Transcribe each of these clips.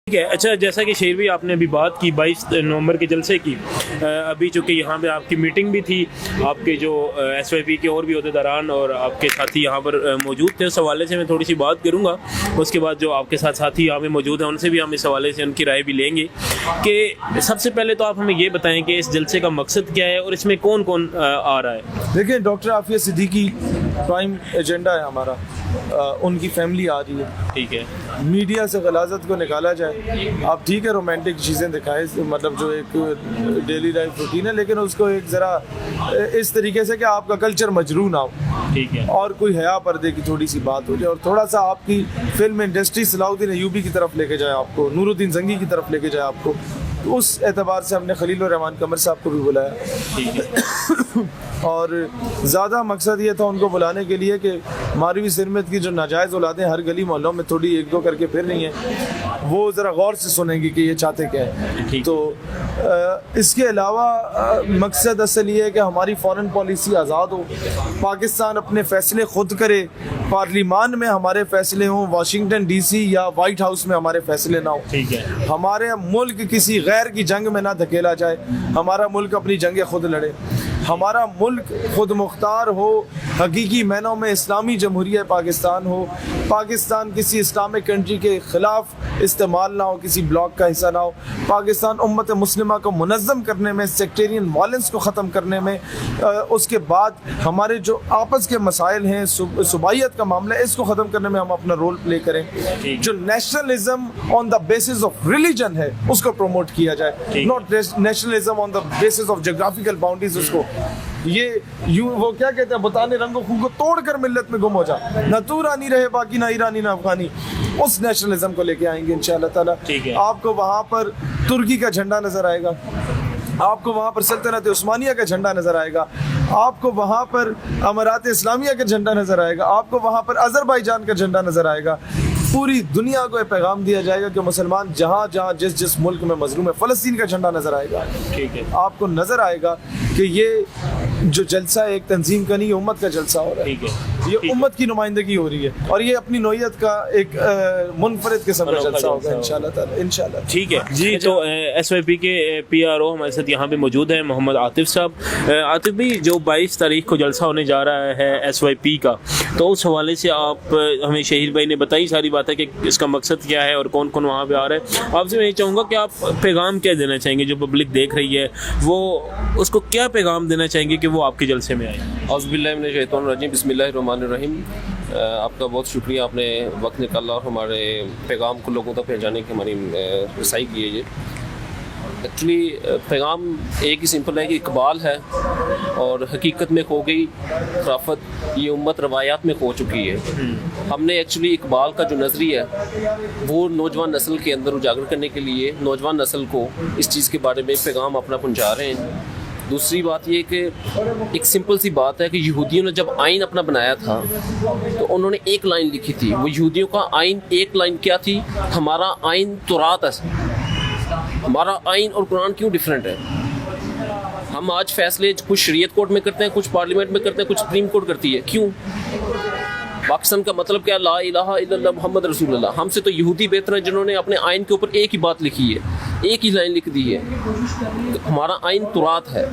ٹھیک ہے. اچھا, جیسا کہ شیر بھائی آپ نے ابھی بات کی 22 نومبر کے جلسے کی, ابھی چونکہ یہاں پہ آپ کی میٹنگ بھی تھی, آپ کے جو ایس وائی پی کے اور بھی عہدیداران اور آپ کے ساتھی یہاں پر موجود تھے, اس حوالے سے میں تھوڑی سی بات کروں گا. اس کے بعد جو آپ کے ساتھ ساتھی یہاں پہ موجود ہیں ان سے بھی ہم اس حوالے سے ان کی رائے بھی لیں گے. کہ سب سے پہلے تو آپ ہمیں یہ بتائیں کہ اس جلسے کا مقصد کیا ہے اور اس میں کون کون آ رہا ہے. دیکھیں, doctor Aafia Siddiqui prime agenda ہے ہمارا, ان کی فیملی آ رہی ہے. ٹھیک ہے, میڈیا سے غلاظت کو نکالا جائے. آپ ٹھیک ہے رومانٹک چیزیں دکھائیں, مطلب جو ایک ڈیلی لائف روٹین ہے, لیکن اس کو ایک ذرا اس طریقے سے کہ آپ کا کلچر مجروح نہ ہو. ٹھیک ہے, اور کوئی حیا پردے کی تھوڑی سی بات ہو جائے, اور تھوڑا سا آپ کی فلم انڈسٹری صلاح الدین ایوبی کی طرف لے کے جائے آپ کو, نور الدین زنگی کی طرف لے کے جائے آپ کو. تو اس اعتبار سے ہم نے خلیل الرحمان قمر صاحب کو بھی بلایا. ٹھیک ہے, اور زیادہ مقصد یہ تھا ان کو بلانے کے لیے کہ ماروی سرمت کی جو ناجائز اولادیں ہر گلی محلوں میں تھوڑی ایک دو کر کے پھر رہی ہیں, وہ ذرا غور سے سنیں گی کہ یہ چاہتے کیا ہے. تو اس کے علاوہ مقصد اصل یہ ہے کہ ہماری فارن پالیسی آزاد ہو, پاکستان اپنے فیصلے خود کرے, پارلیمان میں ہمارے فیصلے ہوں, واشنگٹن ڈی سی یا وائٹ ہاؤس میں ہمارے فیصلے نہ ہوں. ٹھیک ہے, ہمارے ملک کسی غیر کی جنگ میں نہ دھکیلا جائے, ہمارا ملک اپنی جنگیں خود لڑے, ہمارا ملک خود مختار ہو, حقیقی معنوں میں اسلامی جمہوریہ پاکستان ہو, پاکستان کسی اسلامک کنٹری کے خلاف استعمال نہ ہو, کسی بلاک کا حصہ نہ ہو. پاکستان امت مسلمہ کو منظم کرنے میں, سیکٹیرین وائلنس کو ختم کرنے میں, اس کے بعد ہمارے جو آپس کے مسائل ہیں, صوبائیت کا معاملہ ہے, اس کو ختم کرنے میں ہم اپنا رول پلے کریں. جو nationalism on the basis of religion ہے اس کو پروموٹ کیا جائے, not nationalism on the basis of geographical boundaries. اس کو یہ وہ کیا کہتے ہیں, بتانے رنگ و خو کو توڑ کر ملت میں گم ہو جا, نہ تو رانی رہے باقی, نہ ایرانی نہ افغانی. اس نیشنلزم کو لے کے آئیں گے انشاءاللہ تعالی. آپ کو وہاں پر ترکی کا جھنڈا نظر آئے گا, آپ کو وہاں پر سلطنت عثمانیہ کا جھنڈا نظر آئے گا, آپ کو وہاں پر امارات اسلامیہ کا جھنڈا نظر آئے گا, آپ کو وہاں پر آذربائیجان کا جھنڈا نظر آئے گا. پوری دنیا کو یہ پیغام دیا جائے گا کہ مسلمان جہاں جہاں جس ملک میں مظلوم ہے, فلسطین کا جھنڈا نظر آئے گا. ٹھیک ہے, آپ کو نظر آئے گا کہ یہ جو جلسہ ایک تنظیم کا نہیں, امت کا جلسہ ہو رہا ہے. ٹھیک ہے, یہ امت کی نمائندگی ہو رہی ہے, اور یہ اپنی نوعیت کا ایک منفرد قسم کا جلسہ ہوگا انشاءاللہ تعالی, انشاءاللہ. ٹھیک ہے جی. تو ایس وائی پی کے پی آر او ہمارے ساتھ یہاں پہ موجود ہیں, محمد عاطف صاحب. عاطف بھائی, جو 22 تاریخ کو جلسہ ہونے جا رہا ہے ایس وائی پی کا, تو اس حوالے سے آپ ہمیں, شہید بھائی نے بتائی ساری باتیں کہ اس کا مقصد کیا ہے اور کون کون وہاں پہ آ رہا ہے. آپ سے میں یہ چاہوں گا کہ آپ پیغام کیا دینا چاہیں گے, جو پبلک دیکھ رہی ہے وہ اس کو کیا پیغام دینا چاہیں گے کہ وہ آپ کے جلسے میں آئے. اعوذ باللہ من الشیطان الرجیم, بسم اللہ الرحمن الرحیم. آپ کا بہت شکریہ, آپ نے وقت نکالا اور ہمارے پیغام کو لوگوں تک پہنچانے کی ہماری رسائی کی ہے. یہ ایکچولی پیغام ایک ہی سمپل ہے کہ اقبال ہے اور حقیقت میں کھو گئی خرافت, یہ امت روایات میں کھو چکی ہے. ہم نے ایکچولی اقبال کا جو نظریہ ہے وہ نوجوان نسل کے اندر اجاگر کرنے کے لیے نوجوان نسل کو اس چیز کے بارے میں پیغام اپنا پہنچا رہے ہیں. دوسری بات یہ کہ ایک سمپل سی بات ہے کہ یہودیوں نے جب آئین اپنا بنایا تھا تو انہوں نے ایک لائن لکھی تھی. وہ یہودیوں کا آئین ایک لائن کیا تھی, ہمارا آئین تورات ہے. ہمارا آئین اور قرآن کیوں ڈیفرنٹ ہے؟ ہم آج فیصلے کچھ شریعت کورٹ میں کرتے ہیں, کچھ پارلیمنٹ میں کرتے ہیں, کچھ سپریم کورٹ کرتی ہے. کیوں؟ پاکستان کا مطلب کیا, لا الہ الا اللہ محمد رسول اللہ. ہم سے تو یہودی بہتر ہیں جنہوں نے اپنے آئین کے اوپر ایک ہی بات لکھی ہے, ایک ہی لائن لکھ دی ہے, ہمارا آئین تورات ہے.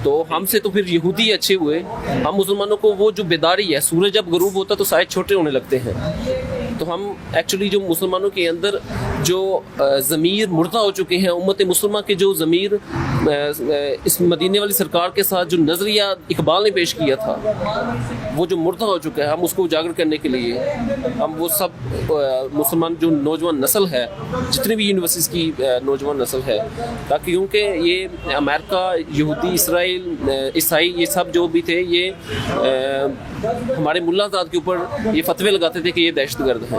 تو ہم سے تو پھر یہودی اچھے ہوئے. ہم مسلمانوں کو وہ جو بیداری ہے, سورج جب غروب ہوتا تو سائے چھوٹے ہونے لگتے ہیں. تو ہم ایکچولی جو مسلمانوں کے اندر جو ضمیر مردہ ہو چکے ہیں, امت مسلمہ کے جو ضمیر اس مدینے والی سرکار کے ساتھ جو نظریہ اقبال نے پیش کیا تھا وہ جو مردہ ہو چکا ہے, ہم اس کو اجاگر کرنے کے لیے ہم وہ سب مسلمان جو نوجوان نسل ہے, جتنی بھی یونیورسٹیز کی نوجوان نسل ہے, تاکہ کیونکہ یہ امریکہ, یہودی, اسرائیل, عیسائی, یہ سب جو بھی تھے یہ ہمارے ملا زاد کے اوپر یہ فتوے لگاتے تھے کہ یہ دہشت گرد ہیں.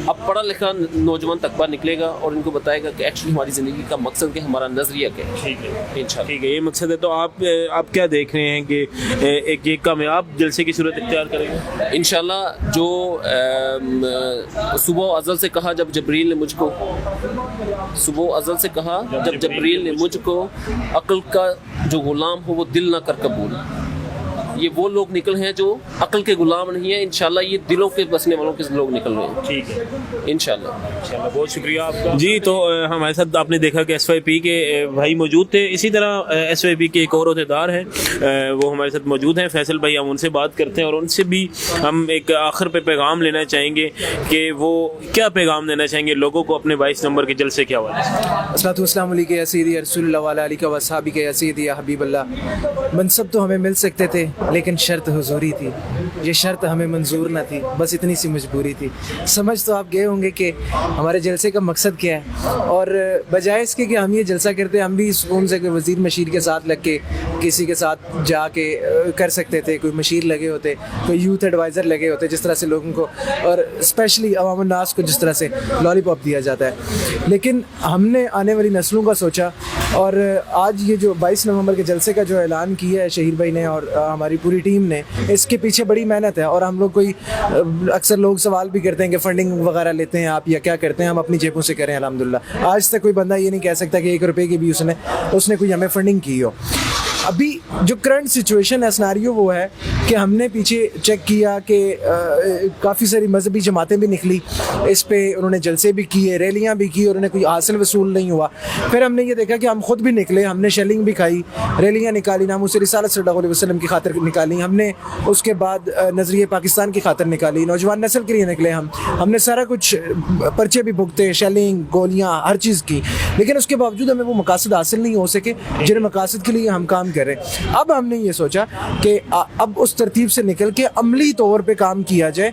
اب پڑھا لکھا نوجوان تقبہ نکلے گا اور ان کو بتائے گا کہ ایکچولی ہماری زندگی کا مقصد کیا, ہمارا نظریہ کیا ہے. ٹھیک ہے, انشاءاللہ. ٹھیک ہے, یہ مقصد ہے. تو آپ کیا دیکھ رہے ہیں کہ ایک کامیاب جلسے کی صورت اختیار کریں گے انشاءاللہ. جو صبح ازل سے کہا جب جبریل نے مجھ کو, صبح ازل سے کہا جب جبریل نے مجھ کو, عقل کا جو غلام ہو وہ دل نہ کر قبول. یہ وہ لوگ نکل ہیں جو عقل کے غلام نہیں ہیں. انشاءاللہ یہ دلوں کے بسنے والوں کے لوگ نکل رہے ہیں. ٹھیک ہے انشاءاللہ. بہت شکریہ آپ کا. جی تو ہمارے ساتھ آپ نے دیکھا کہ ایس وائی پی کے بھائی موجود تھے. اسی طرح ایس وائی پی کے ایک اور عہدیدار ہیں وہ ہمارے ساتھ موجود ہیں, فیصل بھائی. ہم ان سے بات کرتے ہیں اور ان سے بھی ہم ایک آخر پہ پیغام لینا چاہیں گے کہ وہ کیا پیغام دینا چاہیں گے لوگوں کو اپنے 22 نومبر کے جلسے کے حوالے سے. الصلوۃ والسلام علیک یا سیدی رسول اللہ وعلی آلہ و اصحابہ یا سیدی یا حبیب اللہ. منصب تو ہمیں مل سکتے تھے لیکن شرط حضوری تھی, یہ شرط ہمیں منظور نہ تھی, بس اتنی سی مجبوری تھی. سمجھ تو آپ گئے ہوں گے کہ ہمارے جلسے کا مقصد کیا ہے, اور بجائے اس کے کہ ہم یہ جلسہ کرتے ہم بھی سکون سے کوئی وزیر مشیر کے ساتھ لگ کے کسی کے ساتھ جا کے کر سکتے تھے, کوئی مشیر لگے ہوتے, کوئی یوتھ ایڈوائزر لگے ہوتے, جس طرح سے لوگوں کو اور اسپیشلی عوام الناس کو جس طرح سے لالی پاپ دیا جاتا ہے. لیکن ہم نے آنے والی نسلوں کا سوچا, اور آج یہ جو 22 نومبر کے جلسے کا جو اعلان کیا ہے شہیر بھائی نے اور ہماری پوری ٹیم نے, اس کے پیچھے بڑی محنت ہے. اور ہم لوگ کوئی اکثر لوگ سوال بھی کرتے ہیں کہ فنڈنگ وغیرہ لیتے ہیں آپ یا کیا کرتے ہیں, ہم اپنی جیبوں سے کریں. الحمدللہ آج تک کوئی بندہ یہ نہیں کہہ سکتا کہ 1 روپے کی بھی اس نے کوئی ہمیں فنڈنگ کی ہو. ابھی جو کرنٹ سچویشن ہے, سناریو وہ ہے کہ ہم نے پیچھے چیک کیا کہ کافی ساری مذہبی جماعتیں بھی نکلی, اس پہ انہوں نے جلسے بھی کیے, ریلیاں بھی کی, اور انہیں کوئی حاصل وصول نہیں ہوا. پھر ہم نے یہ دیکھا کہ ہم خود بھی نکلے, ہم نے شیلنگ بھی کھائی, ریلیاں نکالی, ناموس رسالت صلی اللہ علیہ وسلم کی خاطر نکالی ہم نے, اس کے بعد نظریہ پاکستان کی خاطر نکالی, نوجوان نسل کے لیے نکلے ہم نے سارا کچھ پرچے بھی بھگتے, شیلنگ, گولیاں, ہر چیز کی. لیکن اس کے باوجود ہمیں وہ مقاصد حاصل نہیں ہو سکے جن مقاصد کے لیے ہم کام کریں. اب ہم نے یہ سوچا کہ اب اس ترتیب سے نکل کے عملی طور پہ کام کیا جائے,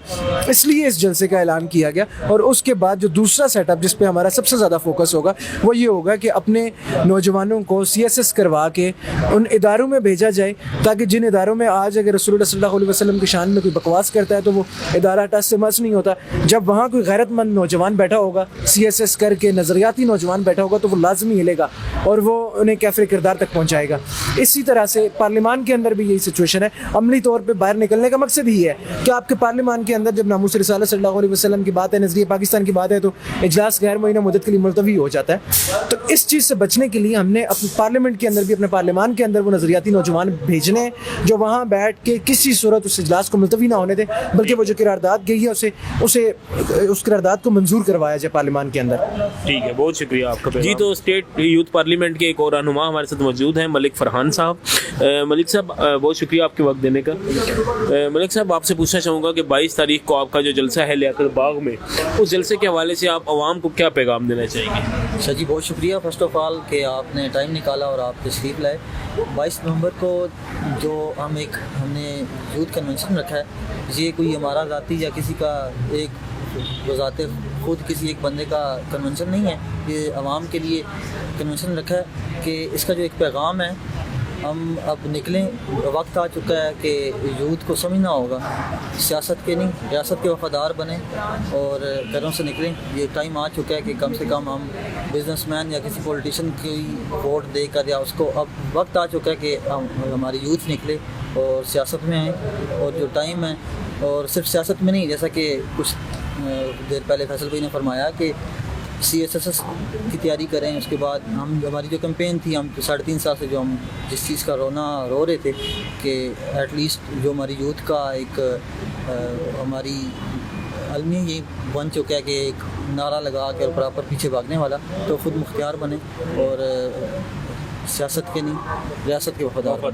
اس لیے اس جلسے کا اعلان کیا گیا. اور اس کے بعد جو دوسرا سیٹ اپ جس پہ ہمارا سب سے زیادہ فوکس ہوگا وہ یہ ہوگا کہ اپنے نوجوانوں کو CSS کروا کے ان اداروں میں بھیجا جائے, تاکہ جن اداروں میں آج اگر رسول اللہ صلی اللہ علیہ وسلم کی شان میں کوئی بکواس کرتا ہے تو وہ ادارہ ٹس سے مس نہیں ہوتا. جب وہاں کوئی غیرت مند نوجوان بیٹھا ہوگا, CSS کر کے نظریاتی نوجوان بیٹھا ہوگا, تو وہ لازمی ہلے گا اور وہ انہیں کیفر کردار تک پہنچائے گا. اسی طرح سے پارلیمان کے اندر بھی یہی سچویشن ہے. عملی طور پہ باہر نکلنے کا مقصد ہی ہے کہ آپ کے پارلیمان کے اندر جب ناموس رسالت صلی اللہ علیہ وسلم کی بات ہے, نظریہ پاکستان کی بات ہے, تو اجلاس غیر معینہ مدت کے لیے ملتوی ہو جاتا ہے. تو اس چیز سے بچنے کے لیے ہم نے اپنے پارلیمنٹ کے اندر بھی, اپنے پارلیمان کے اندر وہ نظریاتی نوجوان بھیجنے ہیں جو وہاں بیٹھ کے کسی صورت اس اجلاس کو ملتوی نہ ہونے دیں, بلکہ وہ جو قرارداد گئی ہے اسے اس قرارداد کو منظور کروایا جائے پارلیمان کے اندر. ٹھیک ہے, بہت شکریہ آپ کا. جی تو اسٹیٹ یوتھ پارلیمنٹ کے ایک اور رہنما ہمارے ساتھ موجود ہیں, ملک فرحان صاحب. ملک صاحب بہت شکریہ آپ کے وقت دینے کا. ملک صاحب آپ سے پوچھنا چاہوں گا کہ 22 تاریخ کو آپ کا جو جلسہ ہے لیاقت باغ میں, اس جلسے کے حوالے سے آپ عوام کو کیا پیغام دینا چاہیں گے؟ اچھا جی, بہت شکریہ فرسٹ آف آل کہ آپ نے ٹائم نکالا اور آپ تشریف لائے. 22 نومبر کو جو ہم نے یوتھ کنونشن رکھا ہے, یہ کوئی ہمارا ذاتی یا کسی کا ایک بذات خود کسی ایک بندے کا کنونشن نہیں ہے, یہ عوام کے لیے کنونشن رکھا ہے کہ اس کا جو ایک پیغام ہے, ہم اب نکلیں. وقت آ چکا ہے کہ یوتھ کو سمجھنا ہوگا, سیاست کے نہیں ریاست کے وفادار بنیں اور گھروں سے نکلیں. یہ ٹائم آ چکا ہے کہ کم سے کم ہم بزنس مین یا کسی پولیٹیشین کی ووٹ دے کر یا اس کو, اب وقت آ چکا ہے کہ ہماری یوتھ نکلے اور سیاست میں آئیں. اور جو ٹائم ہے, اور صرف سیاست میں نہیں, جیسا کہ کچھ دیر پہلے فیصل بھائی نے فرمایا کہ CSS کی تیاری کریں. اس کے بعد ہماری جو کمپین تھی, ہم 3.5 سال سے جو ہم جس چیز کا رو رہے تھے کہ ایٹ لیسٹ جو ہماری یوتھ کا ایک ہماری عالمی یہ بن چکا ہے کہ ایک نعرہ لگا کے اور پراپر پیچھے بھاگنے والا, تو خود مختار بنے اور سیاست کے نہیں ریاست کے وفادار.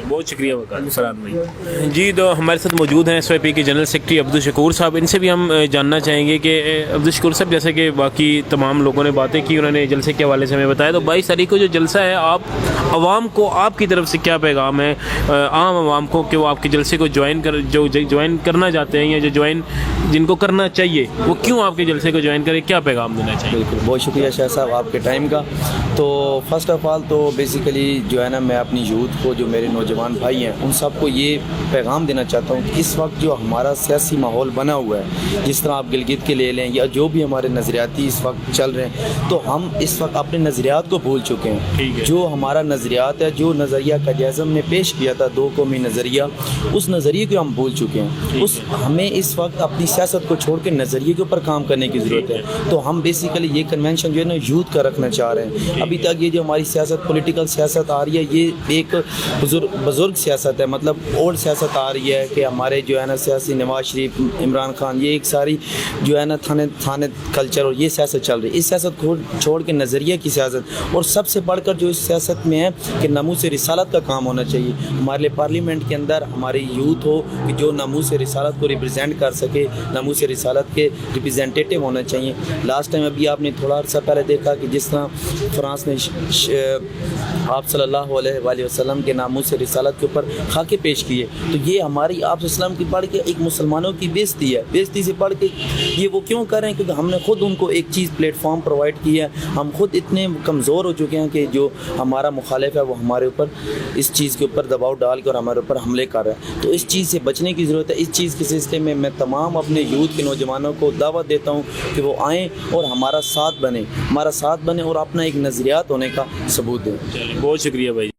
بہت شکریہ فرحان بھائی. جی تو ہمارے ساتھ موجود ہیں SYP کے جنرل سیکرٹری عبدالشکور صاحب. ان سے بھی ہم جاننا چاہیں گے کہ عبدالشکور صاحب, جیسے کہ باقی تمام لوگوں نے باتیں کی, انہوں نے جلسے کے حوالے سے ہمیں بتایا, تو 22 تاریخ کو جو جلسہ ہے, آپ عوام کو آپ کی طرف سے کیا پیغام ہے عام عوام کو کہ وہ آپ کے جلسے کو جوائن کرنا چاہتے ہیں, یا جو جن کو کرنا چاہیے وہ کیوں آپ کے جلسے کو جوائن کریں, کیا پیغام دینا چاہیے؟ بالکل, بہت شکریہ شاہ صاحب آپ کے ٹائم کا. تو فرسٹ آف آل تو بیسیکلی جو ہے نا, میں اپنی یوتھ کو, جو میرے نوجوان بھائی ہیں, ان سب کو یہ پیغام دینا چاہتا ہوں کہ اس وقت جو ہمارا سیاسی ماحول بنا ہوا ہے, جس طرح آپ گلگت کے لے لیں یا جو بھی ہمارے نظریاتی اس وقت چل رہے ہیں, تو ہم اس وقت اپنے نظریات کو بھول چکے ہیں. جو ہمارا نظریات ہے, جو نظریہ قائد اعظم نے پیش کیا تھا 2 قومی نظریہ, اس نظریے کو ہم بھول چکے ہیں. ہمیں اس وقت اپنی سیاست کو چھوڑ کے نظریے کے اوپر کام کرنے کی ضرورت ہے. تو ہم بیسیکلی یہ کنونشن جو ہے نا یوتھ کا رکھنا چاہ رہے ہیں. ابھی تک یہ جو ہماری سیاست پولیٹیکل پولیٹیکل سیاست آ رہی ہے یہ ایک بزرگ سیاست ہے, مطلب اولڈ سیاست آ رہی ہے کہ ہمارے جو ہے نا سیاسی نواز شریف, عمران خان, یہ ایک ساری جو ہے نا تھانے کلچر اور یہ سیاست چل رہی ہے. اس سیاست کو چھوڑ کے نظریہ کی سیاست, اور سب سے بڑھ کر جو اس سیاست میں ہے کہ ناموس رسالت کا کام ہونا چاہیے. ہمارے لیے پارلیمنٹ کے اندر ہماری یوتھ ہو کہ جو ناموس رسالت کو ریپرزینٹ کر سکے, ناموس رسالت کے ریپرزینٹیٹیو ہونا چاہیے. لاسٹ ٹائم ابھی آپ نے تھوڑا عرصہ پہلے دیکھا کہ جس طرح فرانس نے آپ صلی اللہ علیہ وآلہ وسلم کے ناموس رسالت کے اوپر خاکے پیش کیے, تو یہ ہماری آپ وسلم کی پڑھ کے ایک مسلمانوں کی بےزتی ہے. بےزتی سے پڑھ کے یہ وہ کیوں کر رہے ہیں, کیونکہ ہم نے خود ان کو ایک چیز پلیٹ فارم پرووائڈ کی ہے. ہم خود اتنے کمزور ہو چکے ہیں کہ جو ہمارا مخالف ہے وہ ہمارے اوپر اس چیز کے اوپر دباؤ ڈال کے اور ہمارے اوپر حملے کر رہا ہے. تو اس چیز سے بچنے کی ضرورت ہے. اس چیز کے سلسلے میں تمام اپنے یوتھ کے نوجوانوں کو دعوت دیتا ہوں کہ وہ آئیں اور ہمارا ساتھ بنیں اور اپنا ایک نظریات ہونے کا ثبوت دیں. بہت شکریہ بھائی.